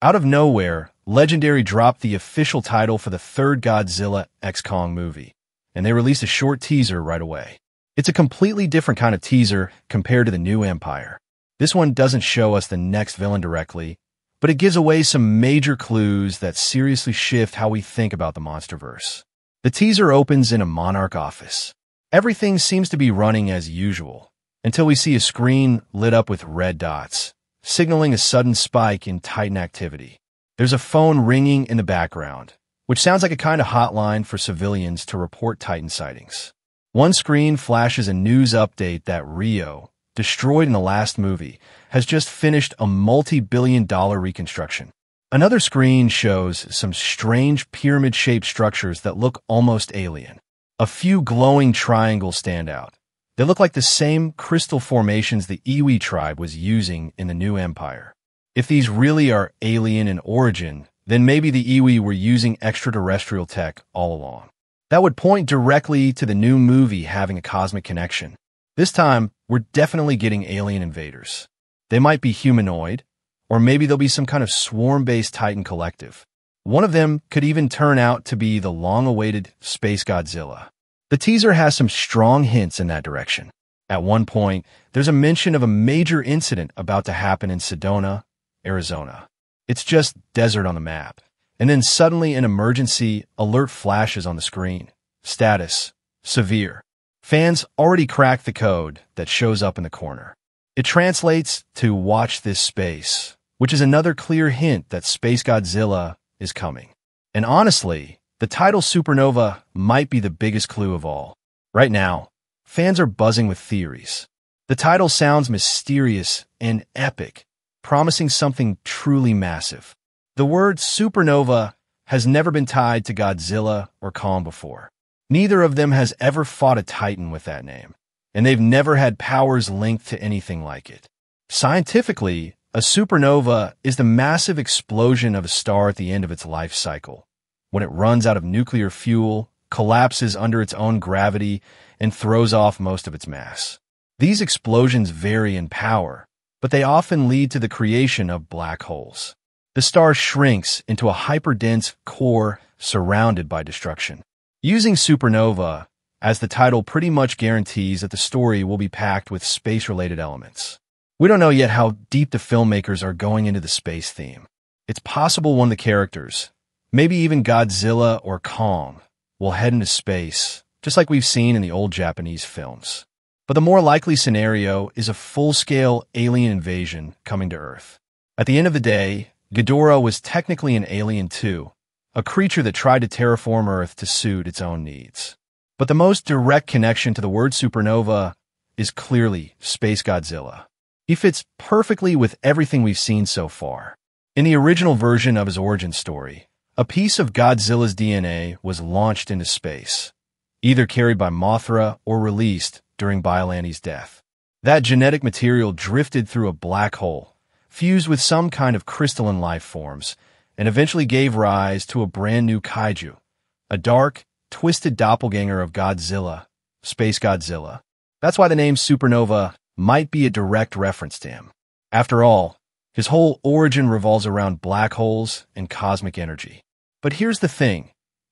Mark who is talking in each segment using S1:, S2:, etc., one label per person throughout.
S1: Out of nowhere, Legendary dropped the official title for the third Godzilla x Kong movie, and they released a short teaser right away. It's a completely different kind of teaser compared to the new Empire. This one doesn't show us the next villain directly, but it gives away some major clues that seriously shift how we think about the MonsterVerse. The teaser opens in a Monarch office. Everything seems to be running as usual, until we see a screen lit up with red dots, signaling a sudden spike in Titan activity. There's a phone ringing in the background, which sounds like a kind of hotline for civilians to report Titan sightings. One screen flashes a news update that Rio, destroyed in the last movie, has just finished a multi-billion-dollar reconstruction. Another screen shows some strange pyramid-shaped structures that look almost alien. A few glowing triangles stand out. They look like the same crystal formations the Iwi tribe was using in the new Empire. If these really are alien in origin, then maybe the Iwi were using extraterrestrial tech all along. That would point directly to the new movie having a cosmic connection. This time, we're definitely getting alien invaders. They might be humanoid, or maybe they'll be some kind of swarm-based Titan collective. One of them could even turn out to be the long-awaited Space Godzilla. The teaser has some strong hints in that direction. At one point, there's a mention of a major incident about to happen in Sedona, Arizona. It's just desert on the map. And then suddenly an emergency alert flashes on the screen. Status: severe. Fans already cracked the code that shows up in the corner. It translates to "watch this space," which is another clear hint that Space Godzilla is coming. And honestly, the title Supernova might be the biggest clue of all. Right now, fans are buzzing with theories. The title sounds mysterious and epic, promising something truly massive. The word supernova has never been tied to Godzilla or Kong before. Neither of them has ever fought a Titan with that name, and they've never had powers linked to anything like it. Scientifically, a supernova is the massive explosion of a star at the end of its life cycle, when it runs out of nuclear fuel, collapses under its own gravity, and throws off most of its mass. These explosions vary in power, but they often lead to the creation of black holes. The star shrinks into a hyperdense core surrounded by destruction. Using supernova as the title pretty much guarantees that the story will be packed with space-related elements. We don't know yet how deep the filmmakers are going into the space theme. It's possible one of the characters, maybe even Godzilla or Kong, will head into space, just like we've seen in the old Japanese films. But the more likely scenario is a full-scale alien invasion coming to Earth. At the end of the day, Ghidorah was technically an alien too, a creature that tried to terraform Earth to suit its own needs. But the most direct connection to the word supernova is clearly Space Godzilla. He fits perfectly with everything we've seen so far. In the original version of his origin story, a piece of Godzilla's DNA was launched into space, either carried by Mothra or released during Biolandi's death. That genetic material drifted through a black hole, fused with some kind of crystalline life forms, and eventually gave rise to a brand new kaiju, a dark, twisted doppelganger of Godzilla, Space Godzilla. That's why the name Supernova might be a direct reference to him. After all, his whole origin revolves around black holes and cosmic energy. But here's the thing.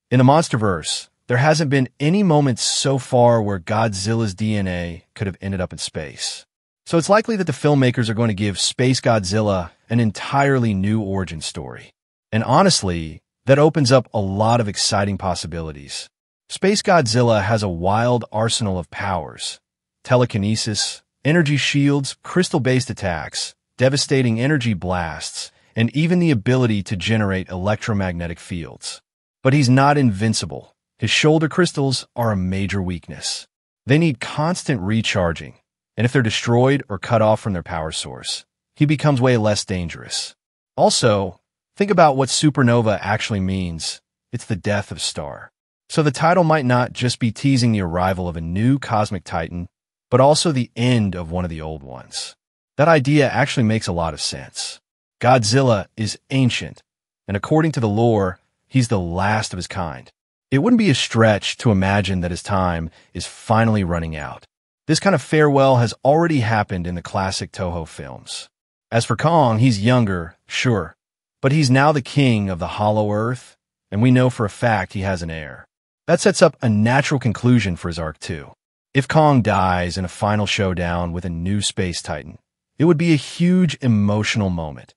S1: In the MonsterVerse, there hasn't been any moment so far where Godzilla's DNA could have ended up in space. So it's likely that the filmmakers are going to give Space Godzilla an entirely new origin story. And honestly, that opens up a lot of exciting possibilities. Space Godzilla has a wild arsenal of powers: telekinesis, energy shields, crystal-based attacks, devastating energy blasts, and even the ability to generate electromagnetic fields. But he's not invincible. His shoulder crystals are a major weakness. They need constant recharging, and if they're destroyed or cut off from their power source, he becomes way less dangerous. Also, think about what supernova actually means. It's the death of a star. So the title might not just be teasing the arrival of a new cosmic titan, but also the end of one of the old ones. That idea actually makes a lot of sense. Godzilla is ancient, and according to the lore, he's the last of his kind. It wouldn't be a stretch to imagine that his time is finally running out. This kind of farewell has already happened in the classic Toho films. As for Kong, he's younger, sure, But he's now the king of the Hollow Earth, and we know for a fact he has an heir. That sets up a natural conclusion for his arc too. If Kong dies in a final showdown with a new space titan, it would be a huge emotional moment.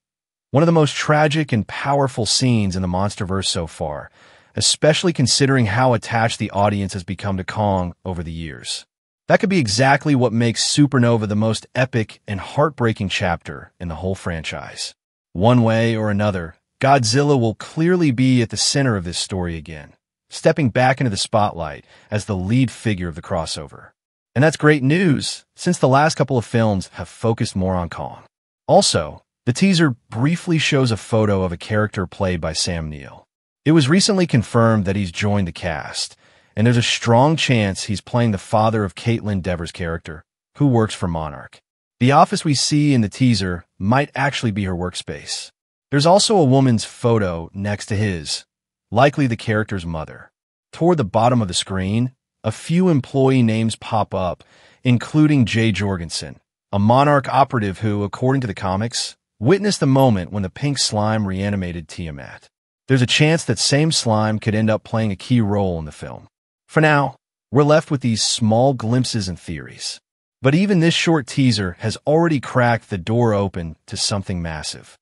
S1: One of the most tragic and powerful scenes in the MonsterVerse so far, especially considering how attached the audience has become to Kong over the years. That could be exactly what makes Supernova the most epic and heartbreaking chapter in the whole franchise. One way or another, Godzilla will clearly be at the center of this story again, stepping back into the spotlight as the lead figure of the crossover. And that's great news, since the last couple of films have focused more on Kong. Also, the teaser briefly shows a photo of a character played by Sam Neill. It was recently confirmed that he's joined the cast, and there's a strong chance he's playing the father of Caitlin Dever's character, who works for Monarch. The office we see in the teaser might actually be her workspace. There's also a woman's photo next to his, likely the character's mother. Toward the bottom of the screen, a few employee names pop up, including Jay Jorgensen, a Monarch operative who, according to the comics, witnessed the moment when the pink slime reanimated Tiamat. There's a chance that same slime could end up playing a key role in the film. For now, we're left with these small glimpses and theories. But even this short teaser has already cracked the door open to something massive.